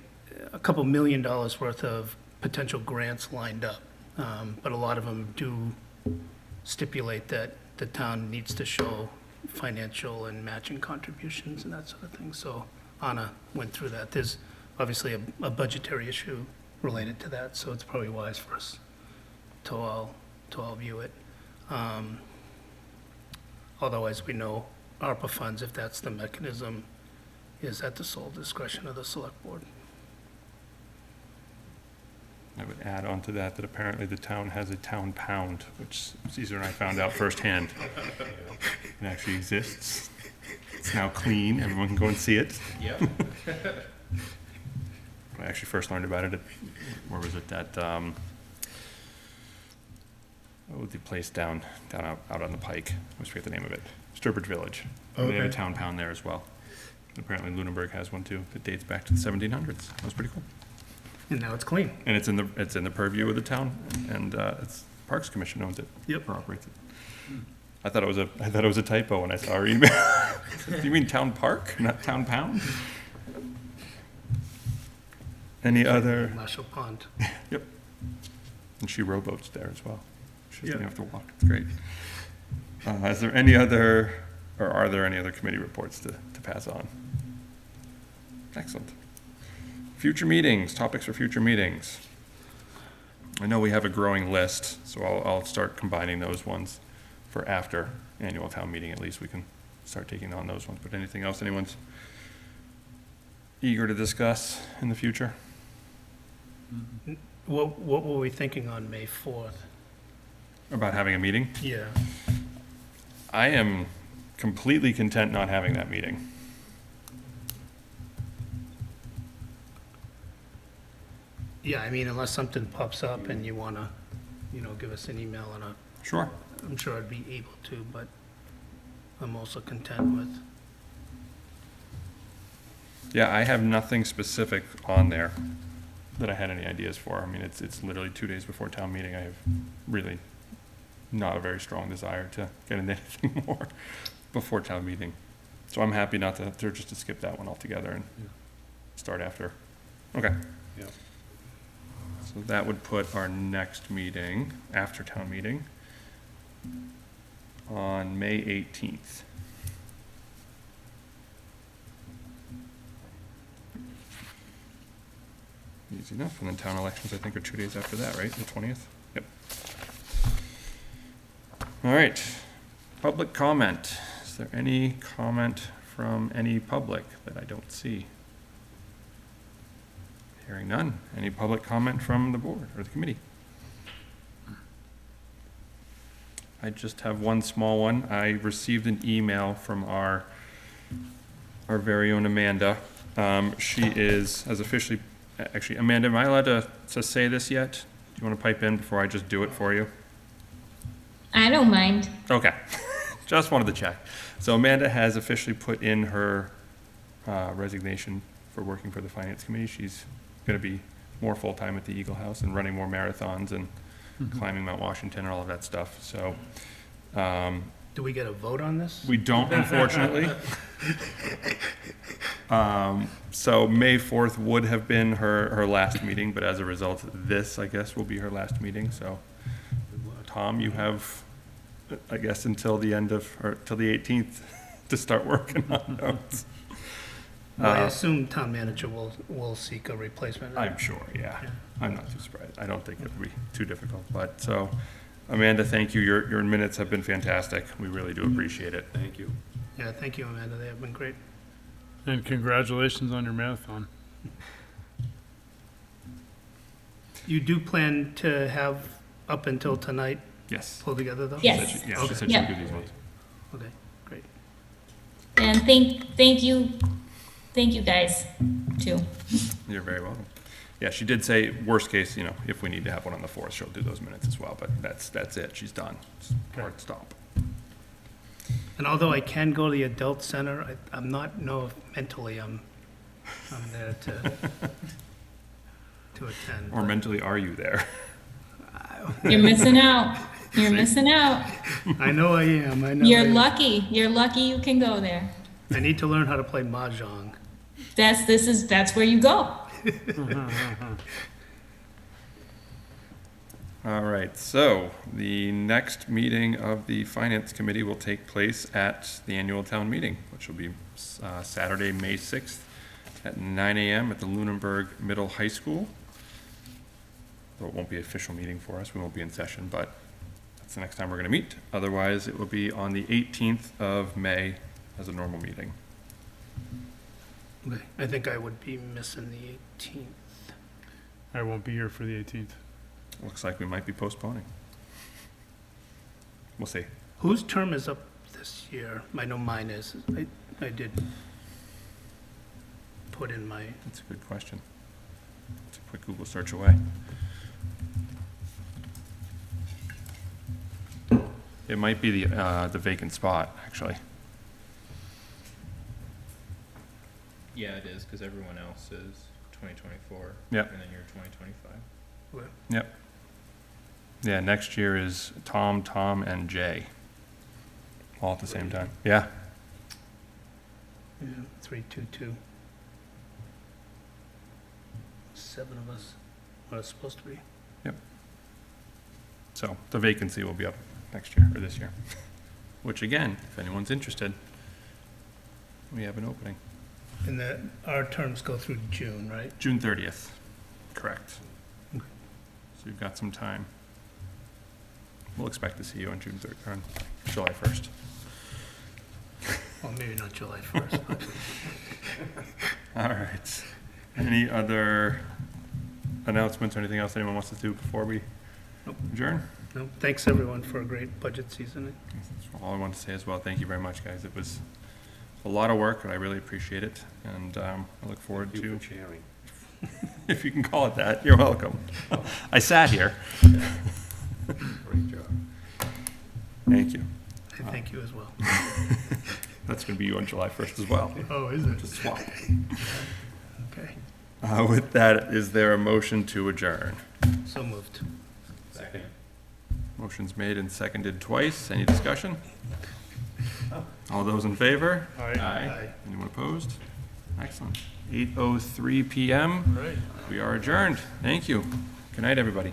a couple $1 million worth of potential grants lined up, but a lot of them do stipulate that the town needs to show financial and matching contributions and that sort of thing. So Anna went through that. There's obviously a budgetary issue related to that, so it's probably wise for us to all view it. Although, as we know, ARPA funds, if that's the mechanism, is at the sole discretion of the select board. I would add on to that apparently the town has a town pound, which Caesar and I found out firsthand. It actually exists. It's now clean. Everyone can go and see it. Yep. I actually first learned about it at, where was it, at, what was the place down out on the Pike? I always forget the name of it. Sturbridge Village. They have a Okay. town pound there as well. Apparently Lunenburg has one too, that dates back to the 1700s. That was pretty cool. And now it's clean. And it's in the purview of the town, and it's Parks Commission owns it. Yep. Or operates it. I thought it was a typo when I saw her email. Do you mean town park, not town pound? Any other? Marshall Pond. Yep. And she rowboats there as well. She doesn't Yeah. have to walk. It's great. Is there any other, or are there any other committee reports to pass on? Excellent. Future meetings, topics for future meetings. I know we have a growing list, so I'll start combining those ones for after annual town meeting. At least we can start taking on those ones. But anything else anyone's eager to discuss in the future? What were we thinking on May 4th? About having a meeting? Yeah. I am completely content not having that meeting. Yeah, I mean, unless something pops up and you want to, you know, give us an email and Sure. I'm sure I'd be able to, but I'm also content with. Yeah, I have nothing specific on there that I had any ideas for. I mean, it's literally 2 days before town meeting. I have really not a very strong desire to get into anything more before town meeting. So I'm happy not to just to skip that one altogether and start after. Okay. Yeah. So that would put our next meeting, after town meeting, on May 18th. Easy enough. And then town elections, I think, are 2 days after that, right? The 20th? Yep. All right. Public comment. Is there any comment from any public that I don't see? Hearing none. Any public comment from the board or the committee? I just have one small one. I received an email from our very own Amanda. She has officially, actually, Amanda, am I allowed to say this yet? Do you want to pipe in before I just do it for you? I don't mind. Okay, just wanted to check. So Amanda has officially put in her resignation for working for the Finance Committee. She's going to be more full-time at the Eagle House and running more marathons and climbing Mount Washington and all of that stuff. So Do we get a vote on this? we don't, unfortunately. So May 4th would have been her last meeting, but as a result, this, I guess, will be her last meeting. So Tom, you have, I guess, until the end of, or till the 18th to start working on those. I assume town manager will seek a replacement. I'm sure, yeah. I'm not too surprised. I don't think it would be too difficult. But so, Amanda, thank you. Your minutes have been fantastic. We really do appreciate it. Thank you. Yeah, thank you, Amanda. They have been great. And congratulations on your marathon. You do plan to have up until tonight Yes. pulled together, though? Yes. She said she'd Yep. do these ones. Okay, great. And thank you guys, too. You're very welcome. Yeah, she did say, worst case, you know, if we need to have one on the 4th, she'll do those minutes as well, but that's it, she's done. It's hard stop. And although I can go to the adult center, I'm not, know if mentally I'm there to attend. Or mentally, are you there? You're missing out. You're missing out. I know I am, I know. You're I am. lucky. You're lucky you can go there. I need to learn how to play mahjong. That's where you go. All right, so the next meeting of the Finance Committee will take place at the annual town meeting, which will be Saturday, May 6th at 9 a.m. at the Lunenburg Middle High School. Though it won't be an official meeting for us, we won't be in session, but that's the next time we're going to meet. Otherwise, it will be on the 18th of May as a normal meeting. Okay, I think I would be missing the 18th. I won't be here for the 18th. Looks like we might be postponing. We'll see. Whose term is up this year? I know mine is. I did put in my, That's a good question. It's a quick Google search away. It might be the vacant spot, actually. Yeah, it is, because everyone else is 2024. Yep. And then you're 2025. Yep. Yeah, next year is Tom, and Jay. All at the same time. Yeah. 322. 7 of us. What it's supposed to be. So the vacancy will be up next year, or this year. Which again, if anyone's interested, we have an opening. And our terms go through June, right? June 30th, correct. Okay. So you've got some time. We'll expect to see you on June 3rd, or on July 1st. Well, maybe not July 1st, but All right. Any other announcements or anything else anyone wants to do before we Nope. adjourn? no, thanks everyone for a great budget season. That's all I want to say as well. Thank you very much, guys. It was a lot of work, and I really appreciate it. And I look forward Thank you to, for sharing. if you can call it that, you're welcome. I sat here. Great job. Thank you. I thank you as well. That's going to be you on July 1st as well. Oh, is it? Just swap. Okay, With that, is there a motion to adjourn? so moved. Second. Motion's made and seconded twice. Any discussion? All those in favor? Aye. Anyone opposed? Excellent. 8:03 PM. Right. We are adjourned. Thank you. Good night, everybody.